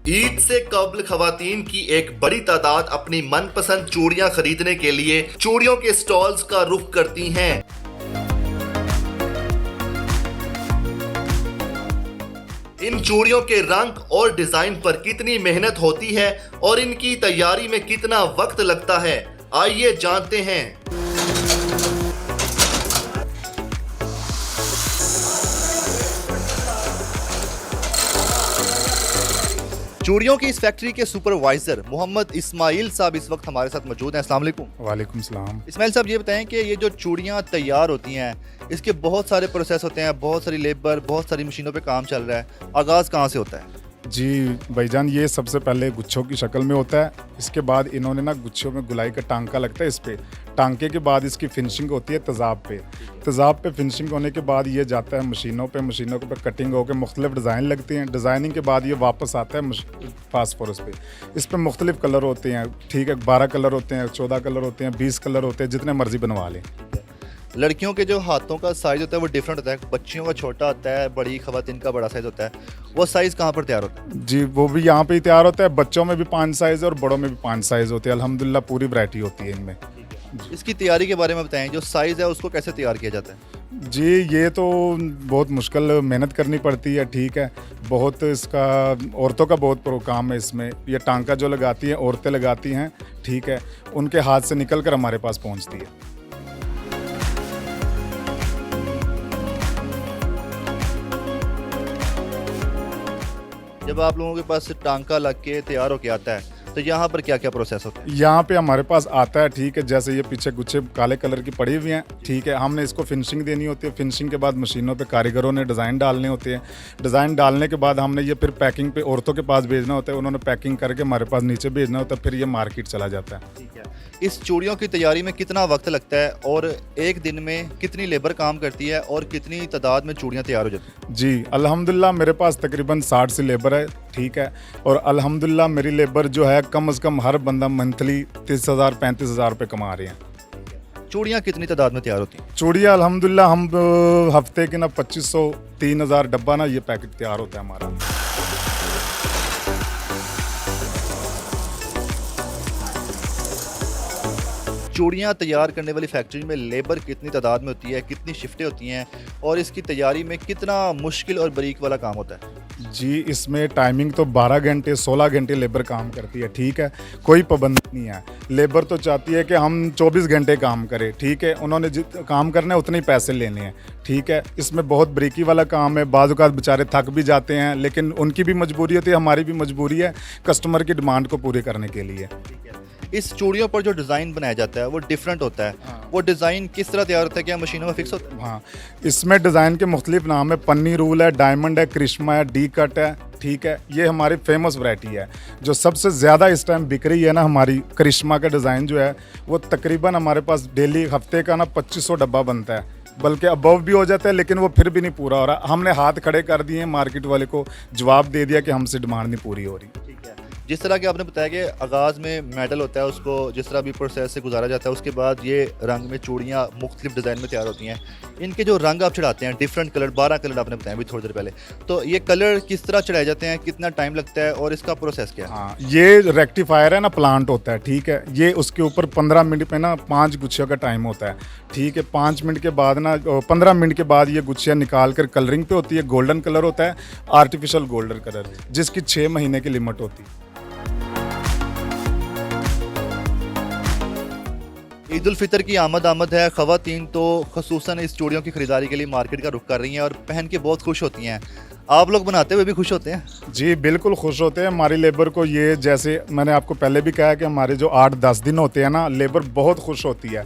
ईद से कबल खवातीन की एक बड़ी तादाद अपनी मनपसंद चूड़ियां खरीदने के लिए चूड़ियों के स्टॉल्स का रुख करती हैं। इन चूड़ियों के रंग और डिजाइन पर कितनी मेहनत होती है और इनकी तैयारी में कितना वक्त लगता है, आइए जानते हैं। चूड़ियों की इस फैक्ट्री के सुपरवाइजर मोहम्मद इस्माइल साहब इस वक्त हमारे साथ मौजूद हैं। अस्सलाम वालेकुम। वालेकुम सलाम। इस्माइल साहब, ये बताएं कि ये जो चूड़ियां तैयार होती हैं इसके बहुत सारे प्रोसेस होते हैं, बहुत सारी लेबर, बहुत सारी मशीनों पे काम चल रहा है, आगाज़ कहाँ से होता है? जी भाईजान, ये सबसे पहले गुच्छों की शक्ल में होता है। इसके बाद इन्होंने ना गुच्छों में गुलाई का टांका लगता है इस पे। टांके के बाद इसकी फिनिशिंग होती है तेज़ाब पे। तेज़ाब पे फिनिशिंग होने के बाद ये जाता है मशीनों पे कटिंग होकर मुख्तलिफ डिज़ाइन लगती हैं। डिज़ाइनिंग के बाद ये वापस आता है फास्फोरस पे। इस पर मुख्तलिफ कलर होते हैं, ठीक है, 12 कलर होते हैं, 14 कलर होते हैं, 20 कलर होते हैं, जितने मर्जी बनवा लें। लड़कियों के जो हाथों का साइज़ होता है वो डिफरेंट होता है, बच्चियों का छोटा होता है, बड़ी खवातीन का बड़ा साइज़ होता है। वो साइज़ कहाँ पर तैयार होता है? जी, वो भी यहाँ पे ही तैयार होता है। बच्चों में भी 5 साइज़ और बड़ों में भी 5 साइज़ होते हैं। अल्हम्दुलिल्लाह पूरी वैरायटी होती है इनमें। इसकी तैयारी के बारे में बताएं, जो साइज़ है उसको कैसे तैयार किया जाता है? जी, ये तो बहुत मुश्किल मेहनत करनी पड़ती है, ठीक है। बहुत इसका औरतों का बहुत काम है इसमें। ये टांका जो लगाती हैं औरतें लगाती हैं, ठीक है, उनके हाथ से निकल कर हमारे पास पहुंचती है। जब आप लोगों के पास टांका लग के तैयार होके आता है तो यहाँ पर क्या क्या प्रोसेस होता है? यहाँ पे हमारे पास आता है, ठीक है, जैसे ये पीछे गुच्छे काले कलर की पड़ी हुई हैं, ठीक है, हमने इसको फिनिशिंग देनी होती है। फिनिशिंग के बाद मशीनों पे कारीगरों ने डिज़ाइन डालने होते हैं। डिज़ाइन डालने के बाद हमने ये फिर पैकिंग पे औरतों के पास भेजना होता है। उन्होंने पैकिंग करके हमारे पास नीचे भेजना होता है, फिर ये मार्केट चला जाता है। ठीक है। इस चूड़ियों की तैयारी में कितना वक्त लगता है और एक दिन में कितनी लेबर काम करती है और कितनी तादाद में चूड़ियाँ तैयार हो जाती हैं? जी, अल्हम्दुलिल्लाह मेरे पास तकरीबन 60 से लेबर है, ठीक है, और अल्हम्दुलिल्लाह मेरी लेबर जो है कम से कम हर बंदा मंथली 30,000 35,000 रुपये कमा रहे हैं। चूड़ियाँ कितनी तादाद में तैयार होती हैं? चूड़ियाँ अल्हम्दुलिल्लाह हम हफ्ते के ना 2500 3000 डब्बा ना ये पैकेट तैयार होता है हमारा। चूड़ियाँ तैयार करने वाली फैक्ट्री में लेबर कितनी तादाद में होती है, कितनी शिफ्टें होती हैं और इसकी तैयारी में कितना मुश्किल और बारीक वाला काम होता है? जी, इसमें टाइमिंग तो 12 घंटे 16 घंटे लेबर काम करती है, ठीक है, कोई पाबंदी नहीं है। लेबर तो चाहती है कि हम 24 घंटे काम करें, ठीक है, उन्होंने काम करना है उतने ही पैसे लेने हैं, ठीक है। इसमें बहुत बारीकी वाला काम है। बाज़ औक़ात बेचारे थक भी जाते हैं, लेकिन उनकी भी मजबूरी होती है, हमारी भी मजबूरी है कस्टमर की डिमांड को पूरी करने के लिए। इस चूड़ियों पर जो डिज़ाइन बनाया जाता है वो डिफरेंट होता है। हाँ। वो डिज़ाइन किस तरह तैयार होता है? क्या मशीनों में फिक्स होता है? हाँ, इसमें डिज़ाइन के मुख्तलिफ नाम है। पन्नी रूल है, डायमंड है, क्रिश्मा है, डी कट है, ठीक है। ये हमारी फेमस वैरायटी है। जो सबसे ज़्यादा इस टाइम बिक रही है ना, हमारी करिश्मा का डिज़ाइन जो है वो तकरीबन हमारे पास डेली हफ्ते का ना 2500 डब्बा बनता है, बल्कि अबव भी हो जाता है, लेकिन वो फिर भी नहीं पूरा हो रहा। हमने हाथ खड़े कर दिए, मार्केट वाले को जवाब दे दिया कि हमसे डिमांड नहीं पूरी हो रही। ठीक है। जिस तरह के आपने बताया कि आगाज़ में मेटल होता है, उसको जिस तरह भी प्रोसेस से गुजारा जाता है, उसके बाद ये रंग में चूड़ियाँ मुख्तलिफ डिज़ाइन में तैयार होती हैं। इनके जो रंग आप चढ़ाते हैं डिफरेंट कलर, 12 कलर आपने बताया अभी थोड़ी देर पहले, तो ये कलर किस तरह चढ़ाए जाते हैं, कितना टाइम लगता है और इसका प्रोसेस क्या है? हाँ, ये रेक्टिफायर है ना, प्लांट होता है, ठीक है। ये उसके ऊपर 15 मिनट पे ना 5 गुच्छियों का टाइम होता है, ठीक है। 5 मिनट के बाद ना 15 मिनट के बाद ये गुच्छियाँ निकाल कर कलरिंग पे होती है। गोल्डन कलर होता है, आर्टिफिशियल गोल्डन कलर, जिसकी 6 महीने की लिमिट होती है। ईद उल फितर की आमद है। ख़वातीन तो ख़ुसूसन इस चूड़ियों की ख़रीदारी के लिए मार्केट का रुख कर रही हैं और पहन के बहुत खुश होती हैं। आप लोग बनाते हुए भी खुश होते हैं? जी, बिल्कुल खुश होते हैं। हमारी लेबर को ये, जैसे मैंने आपको पहले भी कहा कि हमारे जो 8-10 दिन होते हैं ना, लेबर बहुत खुश होती है।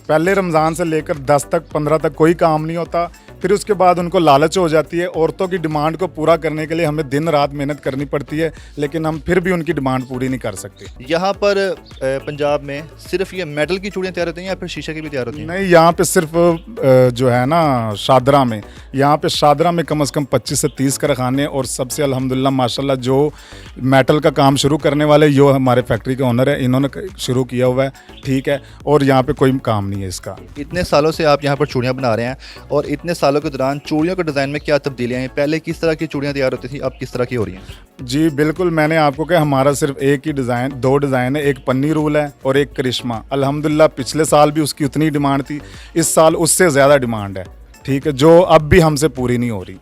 पहले रमज़ान से लेकर 10 तक 15 तक कोई काम नहीं होता, फिर उसके बाद उनको लालच हो जाती है। औरतों की डिमांड को पूरा करने के लिए हमें दिन रात मेहनत करनी पड़ती है, लेकिन हम फिर भी उनकी डिमांड पूरी नहीं कर सकते। यहाँ पर पंजाब में सिर्फ ये मेटल की चूड़ियाँ तैयार होती हैं या फिर शीशे की भी तैयार होती हैं? नहीं, यहाँ पे सिर्फ जो है ना शादरा में, यहाँ पे शादरा में कम से कम 25 से 30 कारखाने, और सबसे अल्हम्दुलिल्लाह माशाल्लाह जो मेटल का काम शुरू करने वाले जो हमारे फैक्ट्री के ओनर है, इन्होंने शुरू किया हुआ है, ठीक है, और यहाँ पे कोई काम नहीं है इसका। इतने सालों से आप यहाँ पर चूड़ियाँ बना रहे हैं और इतने सालों सालों के दौरान चूड़ियों के डिज़ाइन में क्या तब्दीलियाँ हैं? पहले किस तरह की चूड़ियाँ तैयार होती थी, अब किस तरह की हो रही हैं? जी बिल्कुल, मैंने आपको कहा हमारा सिर्फ एक ही डिज़ाइन, 2 डिज़ाइन है, एक पन्नी रूल है और एक करिश्मा। अल्हम्दुलिल्लाह पिछले साल भी उसकी उतनी डिमांड थी, इस साल उससे ज़्यादा डिमांड है, ठीक है, जो अब भी हमसे पूरी नहीं हो रही।